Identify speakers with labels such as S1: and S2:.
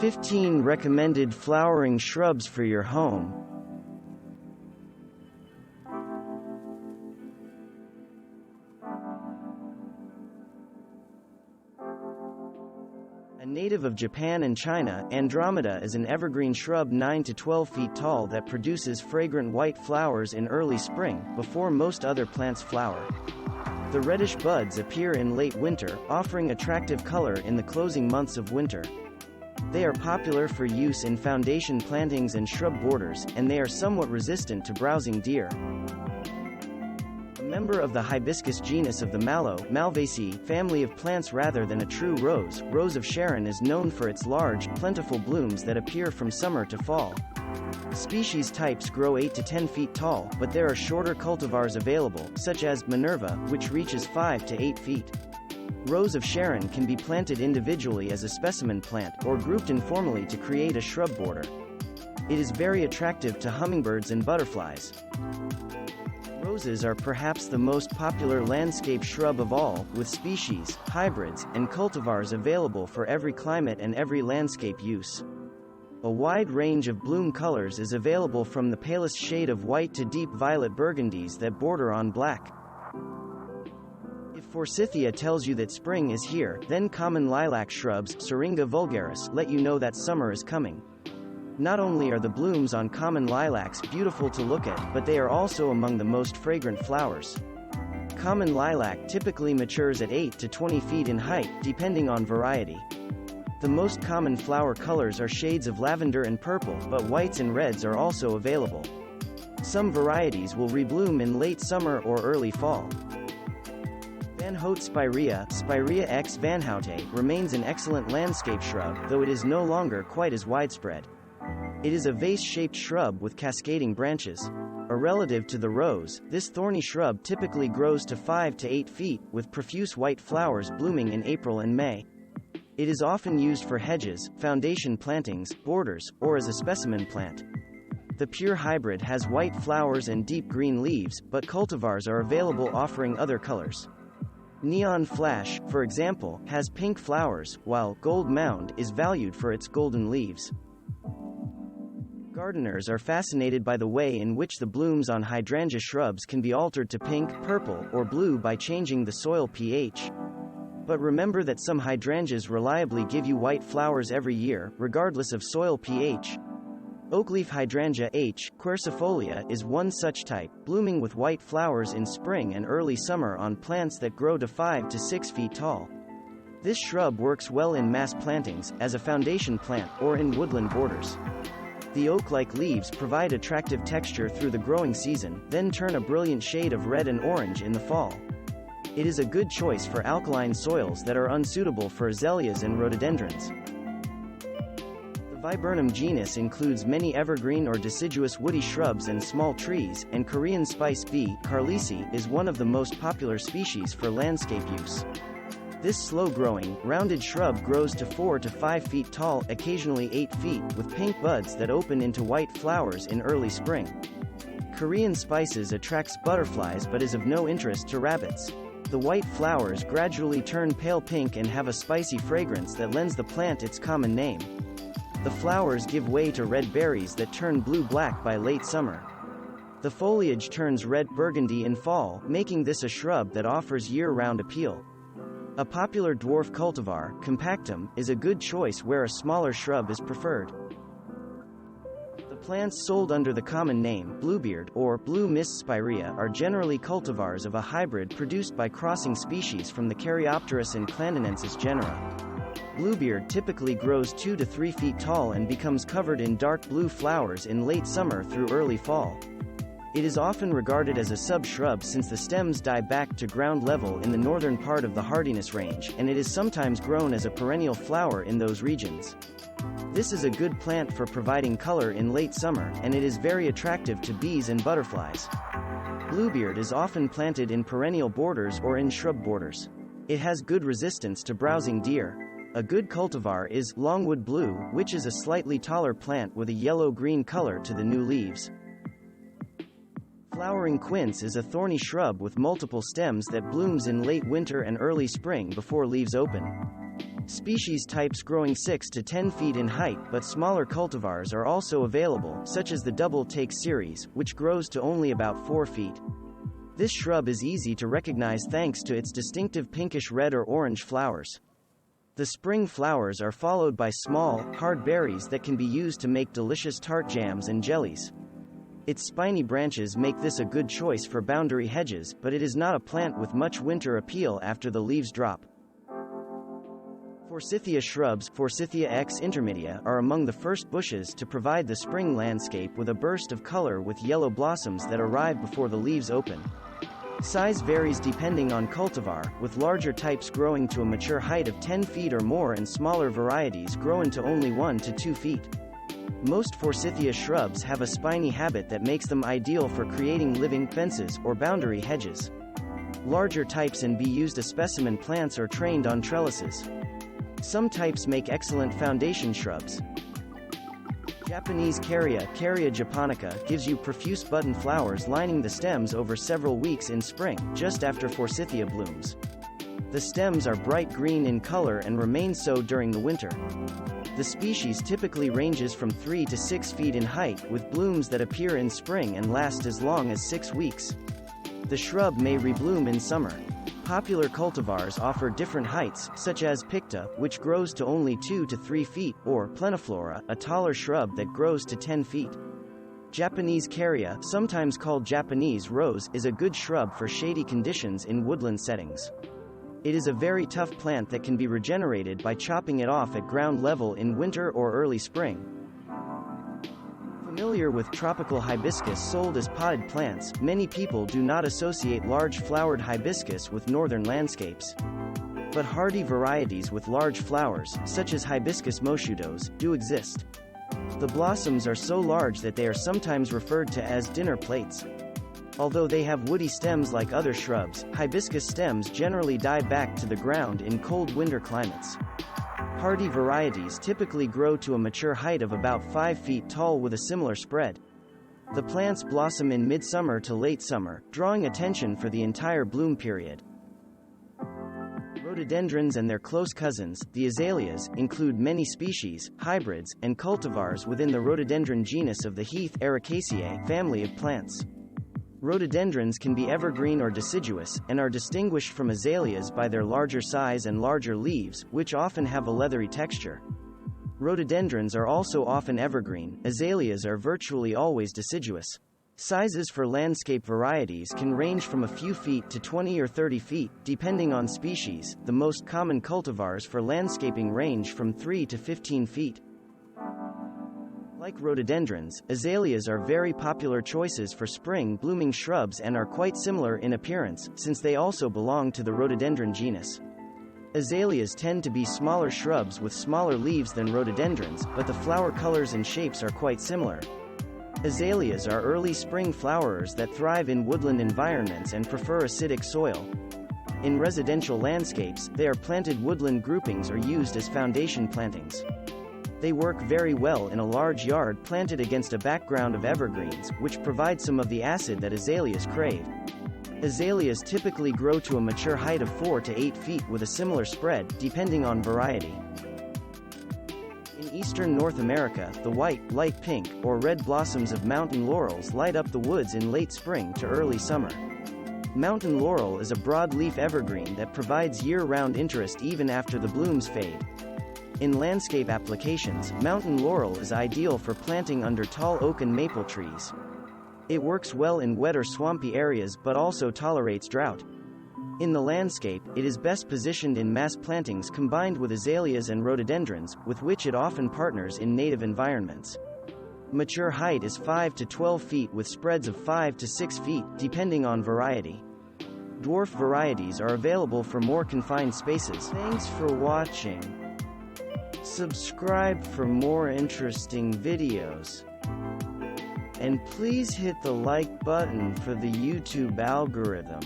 S1: 15 recommended flowering shrubs for your home. A native of Japan and China, Andromeda is an evergreen shrub 9 to 12 feet tall that produces fragrant white flowers in early spring, before most other plants flower. The reddish buds appear in late winter, offering attractive color in the closing months of winter. They are popular for use in foundation plantings and shrub borders, and they are somewhat resistant to browsing deer. A member of the Hibiscus genus of the Malvaceae family of plants rather than a true rose, Rose of Sharon is known for its large, plentiful blooms that appear from summer to fall. Species types grow 8 to 10 feet tall, but there are shorter cultivars available, such as Minerva, which reaches 5 to 8 feet. Rose of Sharon can be planted individually as a specimen plant, or grouped informally to create a shrub border. It is very attractive to hummingbirds and butterflies. Roses are perhaps the most popular landscape shrub of all, with species, hybrids, and cultivars available for every climate and every landscape use. A wide range of bloom colors is available from the palest shade of white to deep violet burgundies that border on black. If Forsythia tells you that spring is here, then common lilac shrubs, Syringa vulgaris, let you know that summer is coming. Not only are the blooms on common lilacs beautiful to look at, but they are also among the most fragrant flowers. Common lilac typically matures at 8 to 20 feet in height, depending on variety. The most common flower colors are shades of lavender and purple, but whites and reds are also available. Some varieties will rebloom in late summer or early fall. Vanhoutte Spirea x Vanhouttei, remains an excellent landscape shrub, though it is no longer quite as widespread. It is a vase-shaped shrub with cascading branches. A relative to the rose, this thorny shrub typically grows to 5 to 8 feet, with profuse white flowers blooming in April and May. It is often used for hedges, foundation plantings, borders, or as a specimen plant. The pure hybrid has white flowers and deep green leaves, but cultivars are available offering other colors. Neon Flash, for example, has pink flowers, while Gold Mound is valued for its golden leaves. Gardeners are fascinated by the way in which the blooms on hydrangea shrubs can be altered to pink, purple, or blue by changing the soil pH. But remember that some hydrangeas reliably give you white flowers every year, regardless of soil pH. Oakleaf Hydrangea H. quercifolia is one such type, blooming with white flowers in spring and early summer on plants that grow to 5 to 6 feet tall. This shrub works well in mass plantings, as a foundation plant, or in woodland borders. The oak-like leaves provide attractive texture through the growing season, then turn a brilliant shade of red and orange in the fall. It is a good choice for alkaline soils that are unsuitable for azaleas and rhododendrons. The Viburnum genus includes many evergreen or deciduous woody shrubs and small trees, and Korean spice bee, carlesii, is one of the most popular species for landscape use. This slow-growing, rounded shrub grows to 4 to 5 feet tall, occasionally 8 feet, with pink buds that open into white flowers in early spring. Korean spices attracts butterflies but is of no interest to rabbits. The white flowers gradually turn pale pink and have a spicy fragrance that lends the plant its common name. The flowers give way to red berries that turn blue-black by late summer. The foliage turns red burgundy in fall, making this a shrub that offers year-round appeal. A popular dwarf cultivar, compactum, is a good choice where a smaller shrub is preferred. Plants sold under the common name, Bluebeard, or Blue Mist Spirea, are generally cultivars of a hybrid produced by crossing species from the Caryopteris and clandonensis genera. Bluebeard typically grows 2 to 3 feet tall and becomes covered in dark blue flowers in late summer through early fall. It is often regarded as a sub-shrub since the stems die back to ground level in the northern part of the hardiness range, and it is sometimes grown as a perennial flower in those regions. This is a good plant for providing color in late summer, and it is very attractive to bees and butterflies. Bluebeard is often planted in perennial borders or in shrub borders. It has good resistance to browsing deer. A good cultivar is Longwood Blue, which is a slightly taller plant with a yellow-green color to the new leaves. Flowering quince is a thorny shrub with multiple stems that blooms in late winter and early spring before leaves open. Species types growing 6 to 10 feet in height, but smaller cultivars are also available, such as the double take series, which grows to only about 4 feet. This shrub is easy to recognize thanks to its distinctive pinkish red or orange flowers. The spring flowers are followed by small, hard berries that can be used to make delicious tart jams and jellies. Its spiny branches make this a good choice for boundary hedges, but it is not a plant with much winter appeal after the leaves drop. Forsythia shrubs, Forsythia x intermidia, are among the first bushes to provide the spring landscape with a burst of color with yellow blossoms that arrive before the leaves open. Size varies depending on cultivar, with larger types growing to a mature height of 10 feet or more and smaller varieties growing to only 1 to 2 feet. Most Forsythia shrubs have a spiny habit that makes them ideal for creating living fences or boundary hedges. Larger types can be used as specimen plants or trained on trellises. Some types make excellent foundation shrubs. Japanese Kerria, Kerria japonica, gives you profuse button flowers lining the stems over several weeks in spring, just after Forsythia blooms. The stems are bright green in color and remain so during the winter. The species typically ranges from 3 to 6 feet in height, with blooms that appear in spring and last as long as 6 weeks. The shrub may rebloom in summer. Popular cultivars offer different heights, such as Picta, which grows to only 2 to 3 feet, or Pleniflora, a taller shrub that grows to 10 feet. Japanese Kerria, sometimes called Japanese rose, is a good shrub for shady conditions in woodland settings. It is a very tough plant that can be regenerated by chopping it off at ground level in winter or early spring. Familiar with tropical hibiscus sold as potted plants, many people do not associate large flowered hibiscus with northern landscapes. But hardy varieties with large flowers, such as Hibiscus moscheutos, do exist. The blossoms are so large that they are sometimes referred to as dinner plates. Although they have woody stems like other shrubs, hibiscus stems generally die back to the ground in cold winter climates. Hardy varieties typically grow to a mature height of about 5 feet tall with a similar spread. The plants blossom in midsummer to late summer, drawing attention for the entire bloom period. Rhododendrons and their close cousins, the azaleas, include many species, hybrids, and cultivars within the rhododendron genus of the heath Ericaceae family of plants. Rhododendrons can be evergreen or deciduous, and are distinguished from azaleas by their larger size and larger leaves, which often have a leathery texture. Rhododendrons are also often evergreen, azaleas are virtually always deciduous. Sizes for landscape varieties can range from a few feet to 20 or 30 feet, depending on species. The most common cultivars for landscaping range from 3 to 15 feet. Like rhododendrons, azaleas are very popular choices for spring blooming shrubs and are quite similar in appearance, since they also belong to the rhododendron genus. Azaleas tend to be smaller shrubs with smaller leaves than rhododendrons, but the flower colors and shapes are quite similar. Azaleas are early spring flowerers that thrive in woodland environments and prefer acidic soil. In residential landscapes, they are planted woodland groupings or used as foundation plantings. They work very well in a large yard planted against a background of evergreens, which provide some of the acid that azaleas crave. Azaleas typically grow to a mature height of 4 to 8 feet with a similar spread, depending on variety. In eastern North America, the white, light pink, or red blossoms of mountain laurels light up the woods in late spring to early summer. Mountain laurel is a broadleaf evergreen that provides year-round interest even after the blooms fade. In landscape applications, mountain laurel is ideal for planting under tall oak and maple trees. It works well in wet or swampy areas but also tolerates drought. In the landscape, it is best positioned in mass plantings combined with azaleas and rhododendrons, with which it often partners in native environments. Mature height is 5 to 12 feet with spreads of 5 to 6 feet, depending on variety. Dwarf varieties are available for more confined spaces. Thanks for watching. Subscribe for more interesting videos. And please hit the like button for the YouTube algorithm.